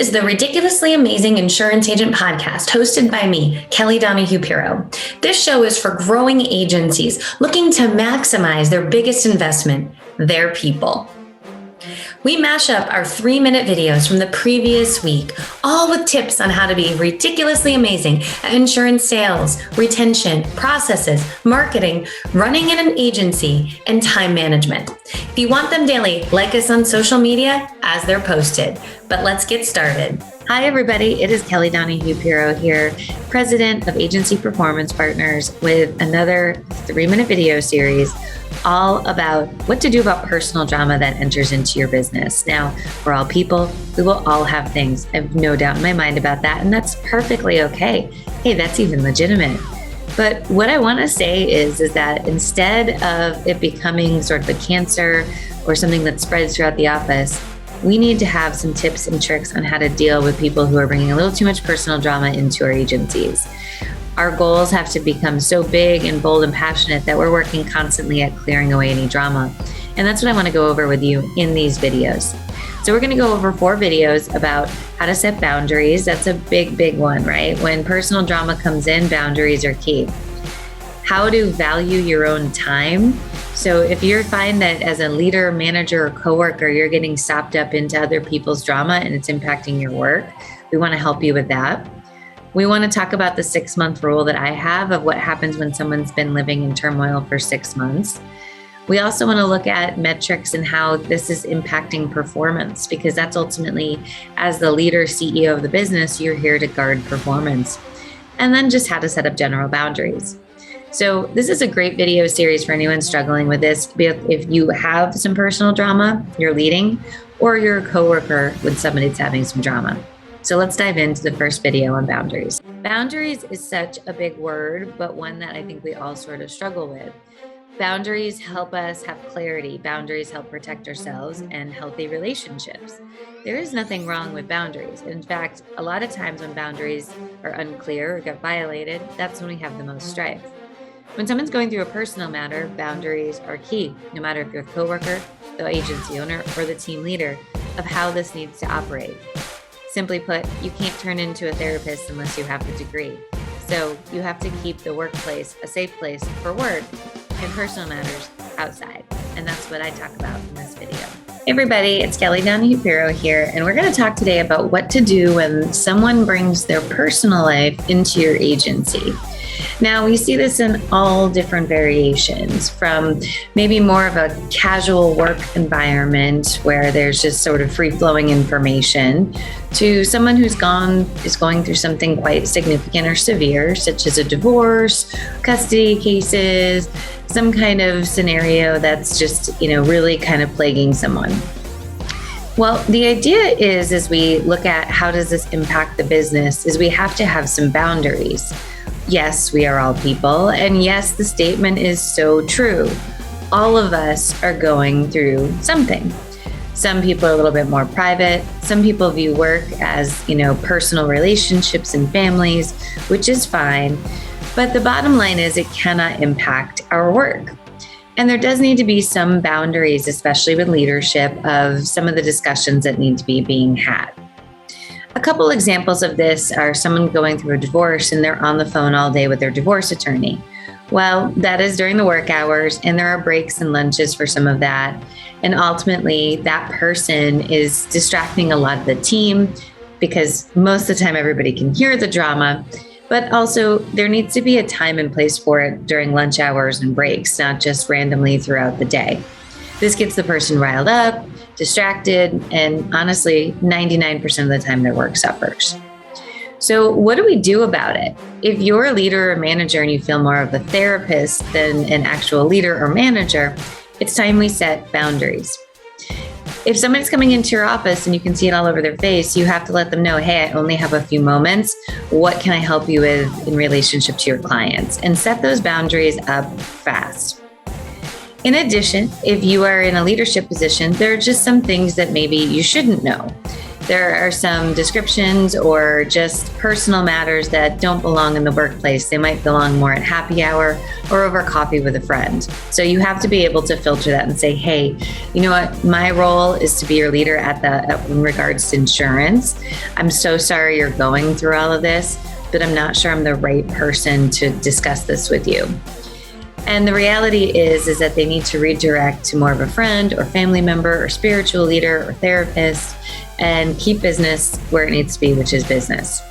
is the Ridiculously Amazing Insurance Agent podcast hosted by me, Kelly Donahue-Piro. This show is for growing agencies looking to maximize their biggest investment, their people. We mash up our 3-minute videos from the previous week, all with tips on how to be ridiculously amazing at insurance sales, retention, processes, marketing, running in an agency, and time management. If you want them daily, like us on social media as they're posted. But let's get started. Hi, everybody. It is Kelly Donahue-Piro here, President of Agency Performance Partners, with another 3-minute video series all about what to do about personal drama that enters into your business. Now, we're all people. We will all have things. I have no doubt in my mind about that, and that's perfectly okay. Hey, that's even legitimate. But what I want to say is that instead of it becoming sort of a cancer or something that spreads throughout the office, we need to have some tips and tricks on how to deal with people who are bringing a little too much personal drama into our agencies. Our goals have to become so big and bold and passionate that we're working constantly at clearing away any drama. And that's what I want to go over with you in these videos. So we're going to go over 4 videos about how to set boundaries. That's a big one, right? When personal drama comes in, boundaries are key. How to value your own time. So if you find that as a leader, manager, or coworker, you're getting sopped up into other people's drama and it's impacting your work, we want to help you with that. We want to talk about the 6-month rule that I have of what happens when someone's been living in turmoil for 6 months. We also want to look at metrics and how this is impacting performance, because that's ultimately, as the leader, CEO of the business, you're here to guard performance. And then just how to set up general boundaries. So this is a great video series for anyone struggling with this. If you have some personal drama, you're leading, or you're a coworker with somebody that's having some drama. So let's dive into the first video on boundaries. Boundaries is such a big word, but one that I think we all sort of struggle with. Boundaries help us have clarity. Boundaries help protect ourselves and healthy relationships. There is nothing wrong with boundaries. In fact, a lot of times when boundaries are unclear or get violated, that's when we have the most strife. When someone's going through a personal matter, boundaries are key, no matter if you're a coworker, the agency owner, or the team leader, of how this needs to operate. Simply put, you can't turn into a therapist unless you have the degree. So you have to keep the workplace a safe place for work and personal matters outside. And that's what I talk about in this video. Hey everybody, it's Kelly Donahue-Piro here, and we're going to talk today about what to do when someone brings their personal life into your agency. Now, we see this in all different variations, from maybe more of a casual work environment where there's just sort of free-flowing information, to someone who's is going through something quite significant or severe, such as a divorce, custody cases, some kind of scenario that's just, really kind of plaguing someone. Well, the idea is, as we look at how does this impact the business, is we have to have some boundaries. Yes, we are all people. And yes, the statement is so true. All of us are going through something. Some people are a little bit more private. Some people view work as, personal relationships and families, which is fine. But the bottom line is it cannot impact our work. And there does need to be some boundaries, especially with leadership, of some of the discussions that need to be being had. A couple examples of this are someone going through a divorce and they're on the phone all day with their divorce attorney. Well, that is during the work hours, and there are breaks and lunches for some of that. And ultimately, that person is distracting a lot of the team, because most of the time everybody can hear the drama. But also, there needs to be a time and place for it during lunch hours and breaks, not just randomly throughout the day. This gets the person riled up, distracted, and honestly, 99% of the time their work suffers. So what do we do about it? If you're a leader or manager and you feel more of a therapist than an actual leader or manager, it's time we set boundaries. If somebody's coming into your office and you can see it all over their face, you have to let them know, hey, I only have a few moments. What can I help you with in relationship to your clients? And set those boundaries up fast. In addition, if you are in a leadership position, there are just some things that maybe you shouldn't know. there are some descriptions or just personal matters that don't belong in the workplace. They might belong more at happy hour or over coffee with a friend. So you have to be able to filter that and say, hey, you know what? My role is to be your leader in regards to insurance. I'm so sorry you're going through all of this, but I'm not sure I'm the right person to discuss this with you. And the reality is that they need to redirect to more of a friend or family member or spiritual leader or therapist and keep business where it needs to be, which is business.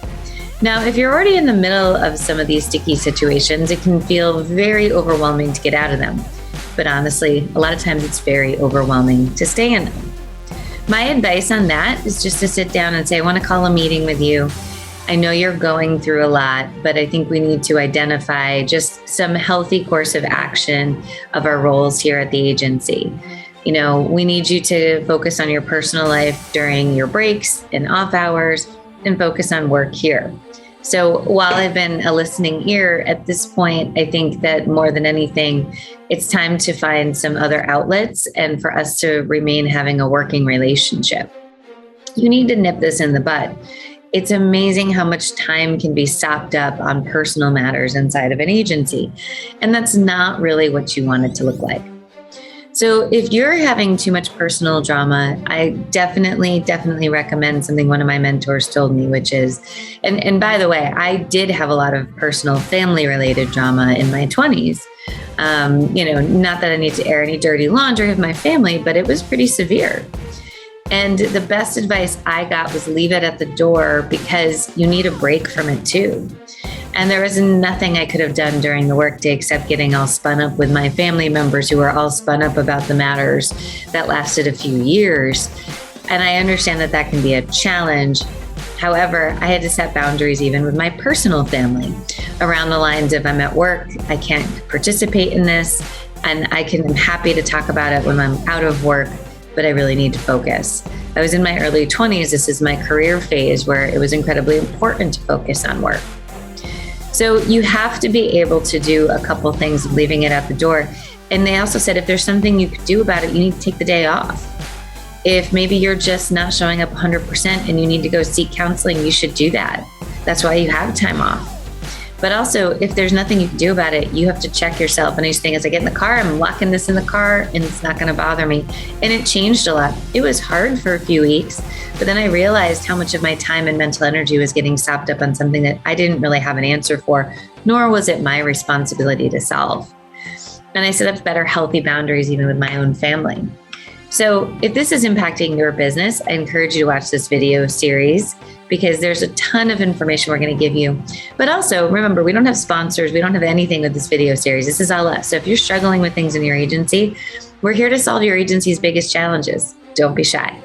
Now, if you're already in the middle of some of these sticky situations, it can feel very overwhelming to get out of them. But honestly, a lot of times it's very overwhelming to stay in them. My advice on that is just to sit down and say, I want to call a meeting with you. I know you're going through a lot, but I think we need to identify just some healthy course of action of our roles here at the agency. You know, we need you to focus on your personal life during your breaks and off hours and focus on work here. So while I've been a listening ear at this point, I think that more than anything, it's time to find some other outlets and for us to remain having a working relationship. You need to nip this in the bud. It's amazing how much time can be sopped up on personal matters inside of an agency. And that's not really what you want it to look like. So if you're having too much personal drama, I definitely recommend something one of my mentors told me, which is, and by the way, I did have a lot of personal family related drama in my 20s. Not that I need to air any dirty laundry of my family, but it was pretty severe. And the best advice I got was leave it at the door because you need a break from it too. And there was nothing I could have done during the workday except getting all spun up with my family members who were all spun up about the matters that lasted a few years. And I understand that can be a challenge. However, I had to set boundaries even with my personal family around the lines of I'm at work, I can't participate in this, and I'm happy to talk about it when I'm out of work, but I really need to focus. I was in my early 20s. This is my career phase where it was incredibly important to focus on work. So you have to be able to do a couple things, leaving it at the door. And they also said, if there's something you could do about it, you need to take the day off. If maybe you're just not showing up 100% and you need to go seek counseling, you should do that. That's why you have time off. But also, if there's nothing you can do about it, you have to check yourself. And I just think as I get in the car, I'm locking this in the car and it's not going to bother me. And it changed a lot. It was hard for a few weeks, but then I realized how much of my time and mental energy was getting sopped up on something that I didn't really have an answer for, nor was it my responsibility to solve. And I set up better, healthy boundaries even with my own family. So if this is impacting your business, I encourage you to watch this video series because there's a ton of information we're going to give you. But also remember, we don't have sponsors. We don't have anything with this video series. This is all us. So if you're struggling with things in your agency, we're here to solve your agency's biggest challenges. Don't be shy.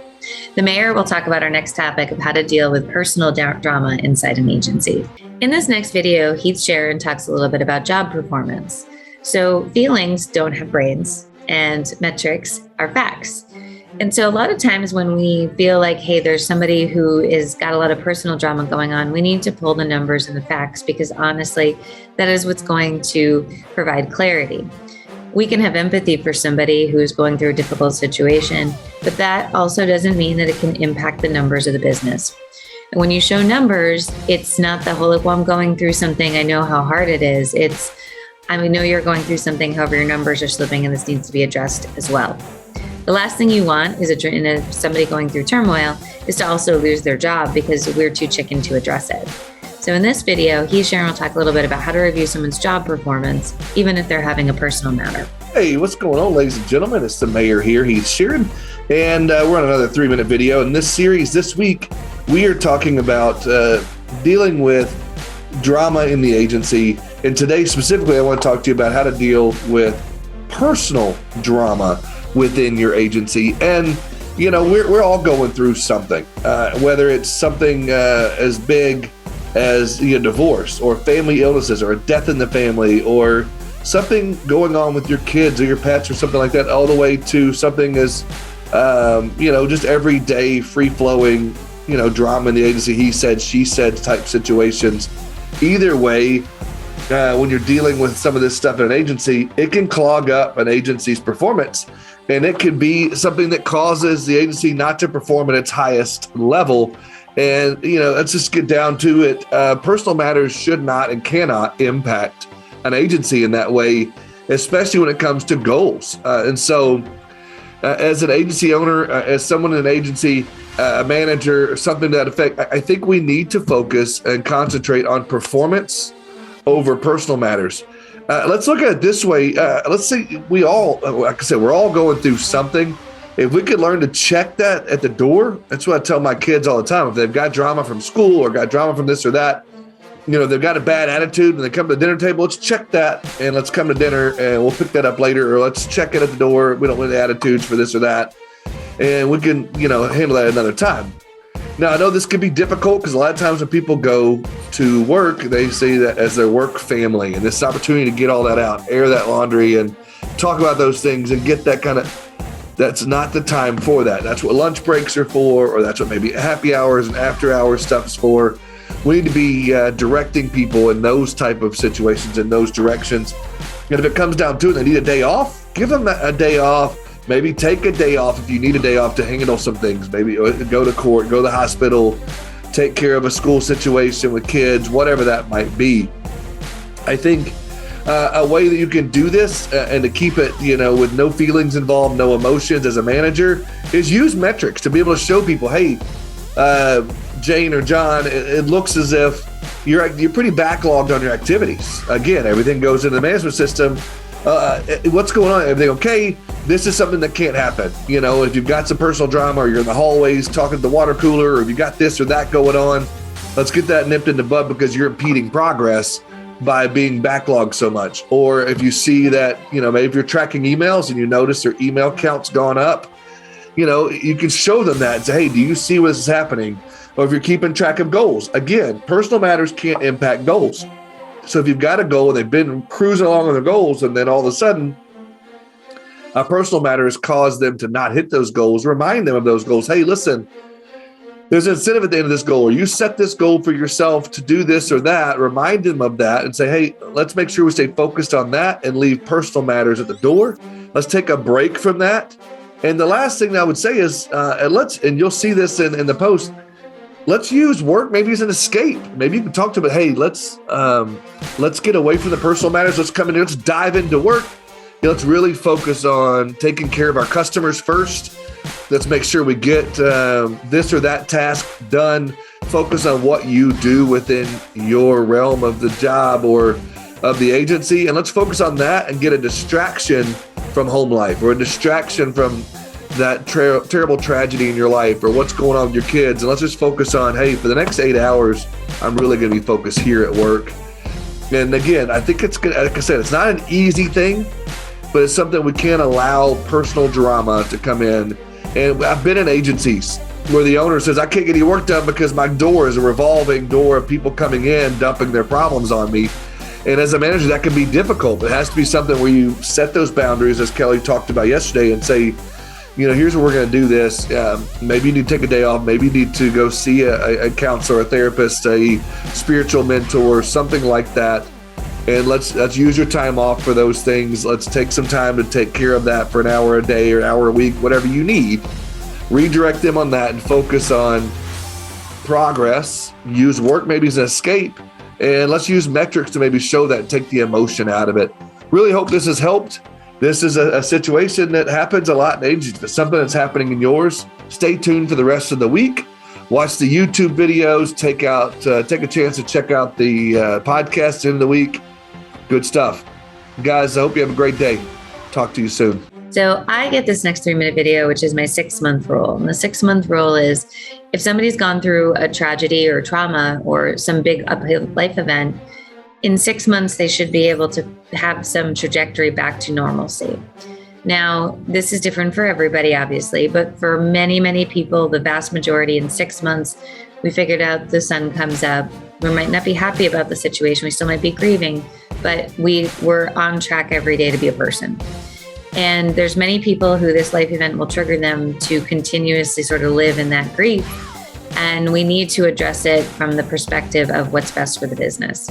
The mayor will talk about our next topic of how to deal with personal drama inside an agency. In this next video, Heath Sharon talks a little bit about job performance. So feelings don't have brains and metrics are facts. And so a lot of times when we feel like, hey, there's somebody who is got a lot of personal drama going on, we need to pull the numbers and the facts because honestly, that is what's going to provide clarity. We can have empathy for somebody who's going through a difficult situation, but that also doesn't mean that it can impact the numbers of the business. And when you show numbers, it's not the whole, well, I'm going through something, I know how hard it is. It's, I know you're going through something, however, your numbers are slipping and this needs to be addressed as well. The last thing you want is somebody going through turmoil is to also lose their job because we're too chicken to address it. So in this video, Sharon will talk a little bit about how to review someone's job performance, even if they're having a personal matter. Hey, what's going on, ladies and gentlemen? It's the mayor here, Heath Sharon, and we're on another 3-minute video. In this series this week, we are talking about dealing with drama in the agency. And today specifically, I want to talk to you about how to deal with personal drama within your agency. And you know, we're all going through something, whether it's something as big as divorce or family illnesses or a death in the family or something going on with your kids or your pets or something like that, all the way to something as just everyday free-flowing drama in the agency, he said, she said type situations. Either way, when you're dealing with some of this stuff in an agency, it can clog up an agency's performance. and it could be something that causes the agency not to perform at its highest level. And, let's just get down to it. Personal matters should not and cannot impact an agency in that way, especially when it comes to goals. And so as an agency owner, as someone in an agency, a manager, or something to that effect, I think we need to focus and concentrate on performance over personal matters. Let's look at it this way. Let's say we all, like I said, we're all going through something. If we could learn to check that at the door, that's what I tell my kids all the time. If they've got drama from school or got drama from this or that, they've got a bad attitude and they come to the dinner table, let's check that and let's come to dinner and we'll pick that up later, or let's check it at the door. We don't want the attitudes for this or that. And we can, handle that another time. Now, I know this can be difficult because a lot of times when people go to work, they see that as their work family, and this opportunity to get all that out, air that laundry and talk about those things and get that that's not the time for that. That's what lunch breaks are for, or that's what maybe happy hours and after hours stuff is for. We need to be directing people in those type of situations, in those directions. And if it comes down to it, they need a day off, give them a day off. Maybe take a day off if you need a day off to handle some things. Maybe go to court, go to the hospital, take care of a school situation with kids, whatever that might be. I think a way that you can do this and to keep it, with no feelings involved, no emotions as a manager, is use metrics to be able to show people, hey, Jane or John, it looks as if you're pretty backlogged on your activities. Again, everything goes into the management system. What's going on? Everything okay? This is something that can't happen. If you've got some personal drama, or you're in the hallways talking to the water cooler, or if you got this or that going on, let's get that nipped in the bud because you're impeding progress by being backlogged so much. Or if you see that, maybe if you're tracking emails and you notice their email count's gone up, you can show them that and say, hey, do you see what's happening? Or if you're keeping track of goals, again, personal matters can't impact goals. So if you've got a goal and they've been cruising along on their goals, and then all of a sudden a personal matter has caused them to not hit those goals, remind them of those goals. Hey, listen, there's an incentive at the end of this goal, or you set this goal for yourself to do this or that. Remind them of that and say, hey, let's make sure we stay focused on that and leave personal matters at the door. Let's take a break from that. And the last thing I would say is, and you'll see this in the post, let's use work maybe as an escape. Maybe you can talk to them, hey, let's get away from the personal matters. Let's come in here. Let's dive into work. Let's really focus on taking care of our customers first. Let's make sure we get this or that task done. Focus on what you do within your realm of the job or of the agency. And let's focus on that and get a distraction from home life, or a distraction from that terrible tragedy in your life, or what's going on with your kids. And let's just focus on, hey, for the next 8 hours, I'm really going to be focused here at work. And again, I think it's good. Like I said, it's not an easy thing, but it's something we can't allow personal drama to come in. And I've been in agencies where the owner says, I can't get any work done because my door is a revolving door of people coming in, dumping their problems on me. And as a manager, that can be difficult. It has to be something where you set those boundaries, as Kelly talked about yesterday, and say, here's what we're going to do this. Maybe you need to take a day off. Maybe you need to go see a counselor, a therapist, a spiritual mentor, something like that. And let's use your time off for those things. Let's take some time to take care of that for an hour a day or an hour a week, whatever you need. Redirect them on that and focus on progress. Use work maybe as an escape. And let's use metrics to maybe show that and take the emotion out of it. Really hope this has helped. This is a situation that happens a lot in agencies. If it's something that's happening in yours, stay tuned for the rest of the week. Watch the YouTube videos. Take a chance to check out the podcast in the week. Good stuff. Guys, I hope you have a great day. Talk to you soon. So I get this next 3-minute video, which is my 6-month rule. And the 6-month rule is if somebody's gone through a tragedy or trauma or some big uphill life event, in 6 months, they should be able to have some trajectory back to normalcy. Now, this is different for everybody, obviously, but for many, many people, the vast majority, in 6 months, we figured out the sun comes up. We might not be happy about the situation. We still might be grieving, but we were on track every day to be a person. And there's many people who this life event will trigger them to continuously sort of live in that grief. And we need to address it from the perspective of what's best for the business.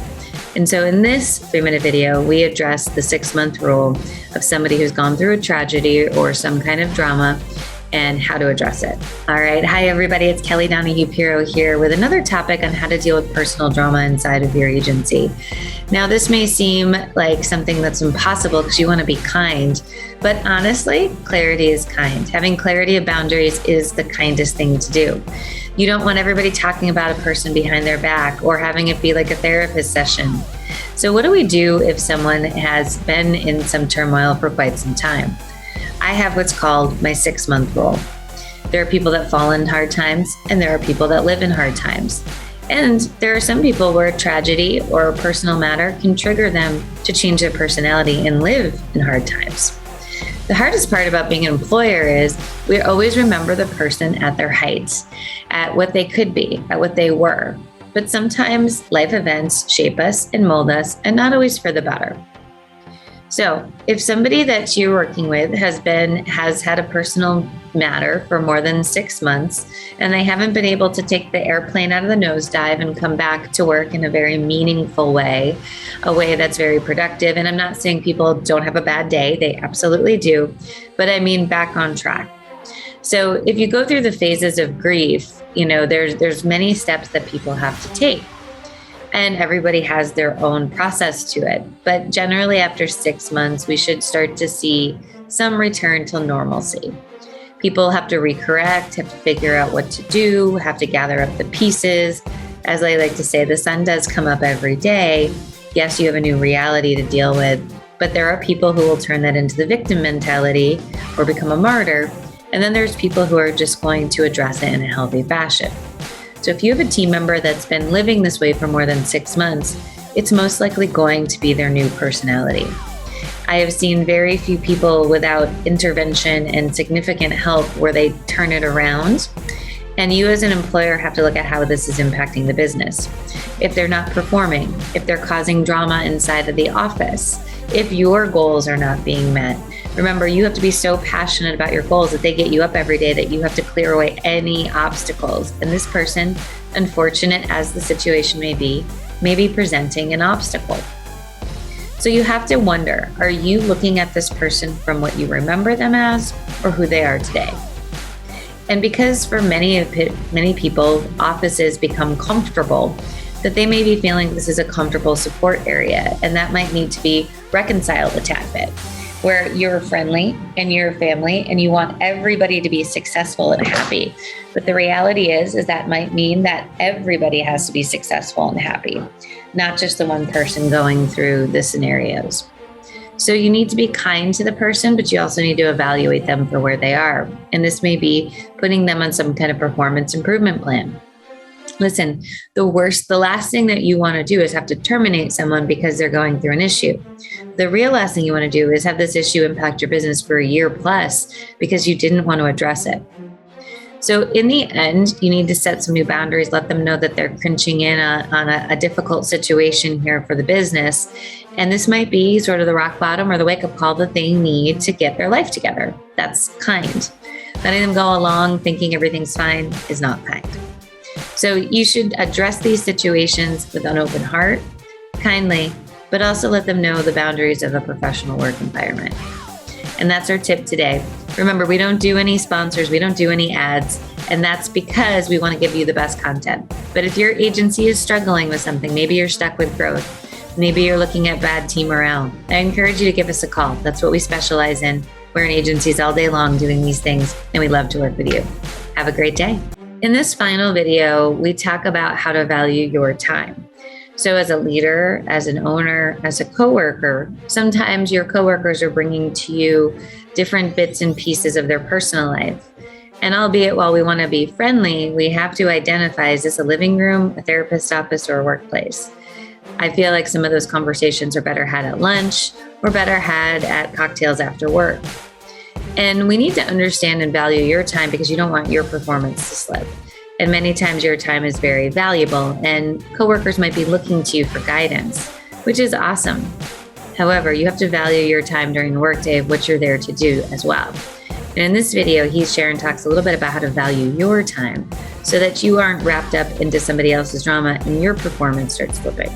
And so in this 3-minute video, we address the 6-month rule of somebody who's gone through a tragedy or some kind of drama and how to address it. All right. Hi, everybody. It's Kelly Donahue-Piro here with another topic on how to deal with personal drama inside of your agency. Now, this may seem like something that's impossible because you want to be kind, but honestly, clarity is kind. Having clarity of boundaries is the kindest thing to do. You don't want everybody talking about a person behind their back or having it be like a therapist session. So what do we do if someone has been in some turmoil for quite some time? I have what's called my 6-month rule. There are people that fall in hard times, and there are people that live in hard times. And there are some people where a tragedy or a personal matter can trigger them to change their personality and live in hard times. The hardest part about being an employer is we always remember the person at their heights, at what they could be, at what they were. But sometimes life events shape us and mold us, and not always for the better. So if somebody that you're working with has had a personal matter for more than 6 months, and they haven't been able to take the airplane out of the nosedive and come back to work in a very meaningful way, a way that's very productive. And I'm not saying people don't have a bad day, they absolutely do, but I mean back on track. So if you go through the phases of grief, there's many steps that people have to take. And everybody has their own process to it. But generally after 6 months, we should start to see some return to normalcy. People have to recorrect, have to figure out what to do, have to gather up the pieces. As I like to say, the sun does come up every day. Yes, you have a new reality to deal with, but there are people who will turn that into the victim mentality or become a martyr. And then there's people who are just going to address it in a healthy fashion. So if you have a team member that's been living this way for more than 6 months, it's most likely going to be their new personality. I have seen very few people without intervention and significant help where they turn it around. And you as an employer have to look at how this is impacting the business. If they're not performing, if they're causing drama inside of the office, if your goals are not being met. Remember, you have to be so passionate about your goals that they get you up every day that you have to clear away any obstacles. And this person, unfortunate as the situation may be presenting an obstacle. So you have to wonder, are you looking at this person from what you remember them as or who they are today? And because for many people, offices become comfortable, that they may be feeling this is a comfortable support area, and that might need to be reconciled a tad bit, where you're friendly and you're a family and you want everybody to be successful and happy. But the reality is that might mean that everybody has to be successful and happy, not just the one person going through the scenarios. So you need to be kind to the person, but you also need to evaluate them for where they are. And this may be putting them on some kind of performance improvement plan. Listen, the last thing that you want to do is have to terminate someone because they're going through an issue. The real last thing you want to do is have this issue impact your business for a year plus because you didn't want to address it. So in the end, you need to set some new boundaries, let them know that they're crunching in on a difficult situation here for the business. And this might be sort of the rock bottom or the wake-up call that they need to get their life together. That's kind. Letting them go along thinking everything's fine is not kind. So you should address these situations with an open heart, kindly, but also let them know the boundaries of a professional work environment. And that's our tip today. Remember, we don't do any sponsors, we don't do any ads, and that's because we want to give you the best content. But if your agency is struggling with something, maybe you're stuck with growth, maybe you're looking at bad team morale, I encourage you to give us a call. That's what we specialize in. We're in agencies all day long doing these things, and we'd love to work with you. Have a great day. In this final video, we talk about how to value your time. So as a leader, as an owner, as a coworker, sometimes your coworkers are bringing to you different bits and pieces of their personal life. And albeit while we want to be friendly, we have to identify, is this a living room, a therapist's office, or a workplace? I feel like some of those conversations are better had at lunch or better had at cocktails after work. And we need to understand and value your time because you don't want your performance to slip. And many times your time is very valuable and coworkers might be looking to you for guidance, which is awesome. However, you have to value your time during the workday of what you're there to do as well. And in this video, Sharon talks a little bit about how to value your time so that you aren't wrapped up into somebody else's drama and your performance starts slipping.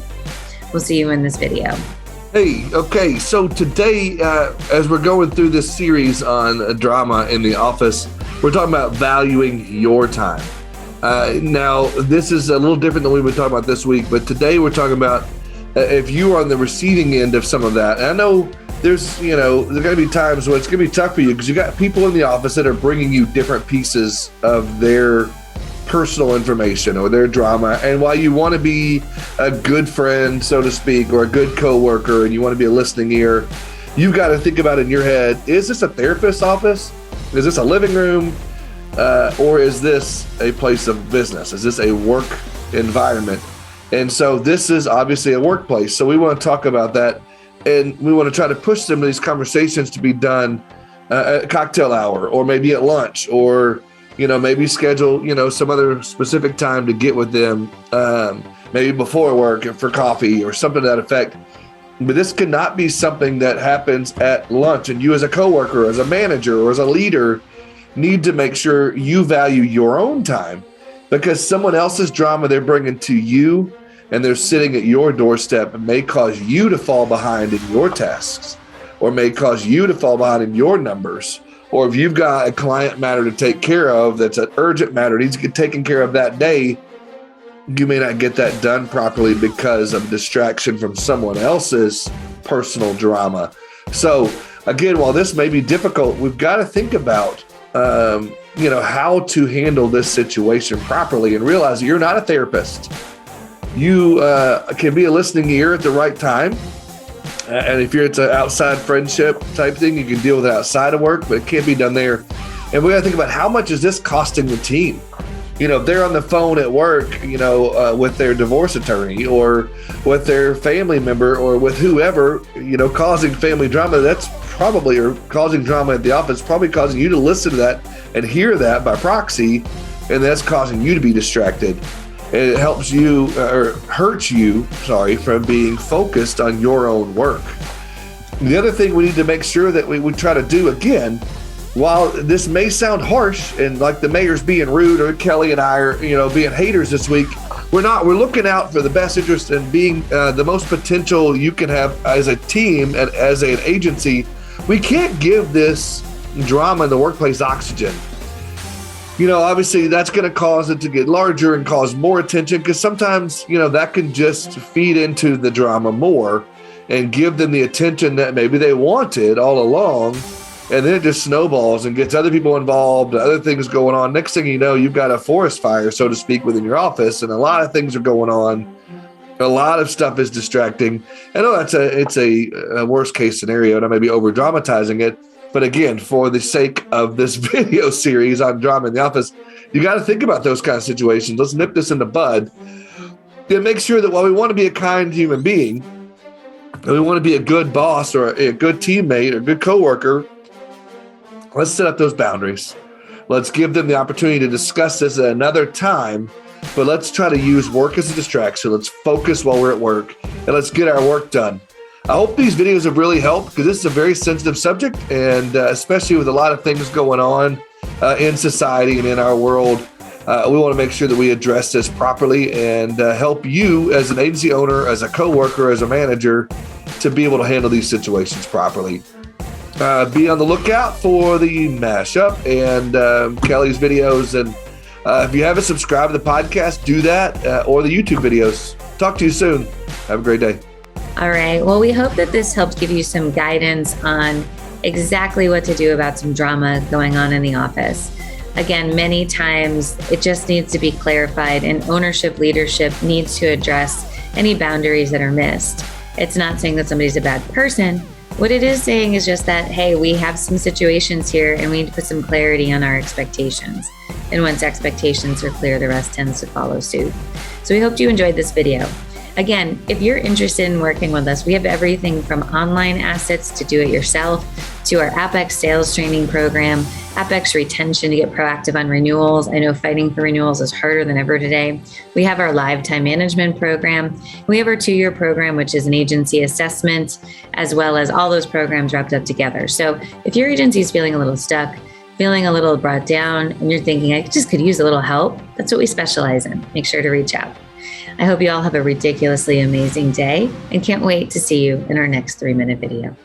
We'll see you in this video. Hey, okay, so today, as we're going through this series on drama in the office, we're talking about valuing your time. Now, this is a little different than we were talking about this week, but today we're talking about if you are on the receiving end of some of that. And I know there's going to be times when it's going to be tough for you because you got people in the office that are bringing you different pieces of their personal information or their drama. And while you want to be a good friend, so to speak, or a good coworker, and you want to be a listening ear, you've got to think about in your head, is this a therapist's office? Is this a living room? Or is this a place of business? Is this a work environment? And so this is obviously a workplace. So we want to talk about that. And we want to try to push some of these conversations to be done at cocktail hour, or maybe at lunch, or maybe schedule, some other specific time to get with them, maybe before work for coffee or something to that effect. But this cannot be something that happens at lunch. And you as a coworker, as a manager, or as a leader need to make sure you value your own time, because someone else's drama they're bringing to you and they're sitting at your doorstep and may cause you to fall behind in your tasks, or may cause you to fall behind in your numbers. Or if you've got a client matter to take care of that's an urgent matter, needs to get taken care of that day, you may not get that done properly because of distraction from someone else's personal drama. So again, while this may be difficult, we've got to think about, how to handle this situation properly and realize that you're not a therapist. You can be a listening ear at the right time. And if it's an outside friendship type thing, you can deal with it outside of work, but it can't be done there. And we got to think about, how much is this costing the team? If they're on the phone at work, with their divorce attorney or with their family member or with whoever, causing family drama, that's probably, or causing drama at the office, probably causing you to listen to that and hear that by proxy. And that's causing you to be distracted. And it helps you, or hurts you, from being focused on your own work. The other thing we need to make sure that we try to do, again, while this may sound harsh and like the mayor's being rude, or Kelly and I are, being haters this week, we're not. We're looking out for the best interest and being the most potential you can have as a team and as an agency. We can't give this drama in the workplace oxygen. Obviously that's going to cause it to get larger and cause more attention, because sometimes, that can just feed into the drama more and give them the attention that maybe they wanted all along. And then it just snowballs and gets other people involved, other things going on. Next thing you know, you've got a forest fire, so to speak, within your office, and a lot of things are going on. A lot of stuff is distracting. I know it's a worst case scenario, and I may be over dramatizing it. But again, for the sake of this video series on drama in the office, you got to think about those kind of situations. Let's nip this in the bud and make sure that while we want to be a kind human being, and we want to be a good boss or a good teammate or good coworker, let's set up those boundaries. Let's give them the opportunity to discuss this at another time, but let's try to use work as a distraction. Let's focus while we're at work, and let's get our work done. I hope these videos have really helped, because this is a very sensitive subject, and especially with a lot of things going on in society and in our world, we want to make sure that we address this properly and help you as an agency owner, as a coworker, as a manager, to be able to handle these situations properly. Be on the lookout for the mashup and Kelly's videos. And if you haven't subscribed to the podcast, do that, or the YouTube videos. Talk to you soon. Have a great day. All right. Well, we hope that this helped give you some guidance on exactly what to do about some drama going on in the office. Again, many times it just needs to be clarified, and ownership leadership needs to address any boundaries that are missed. It's not saying that somebody's a bad person. What it is saying is just that, hey, we have some situations here and we need to put some clarity on our expectations. And once expectations are clear, the rest tends to follow suit. So we hope you enjoyed this video. Again, if you're interested in working with us, we have everything from online assets to do it yourself, to our Apex sales training program, Apex retention to get proactive on renewals. I know fighting for renewals is harder than ever today. We have our live time management program. We have our 2-year program, which is an agency assessment, as well as all those programs wrapped up together. So if your agency is feeling a little stuck, feeling a little brought down, and you're thinking, I just could use a little help, that's what we specialize in. Make sure to reach out. I hope you all have a ridiculously amazing day and can't wait to see you in our next 3-minute video.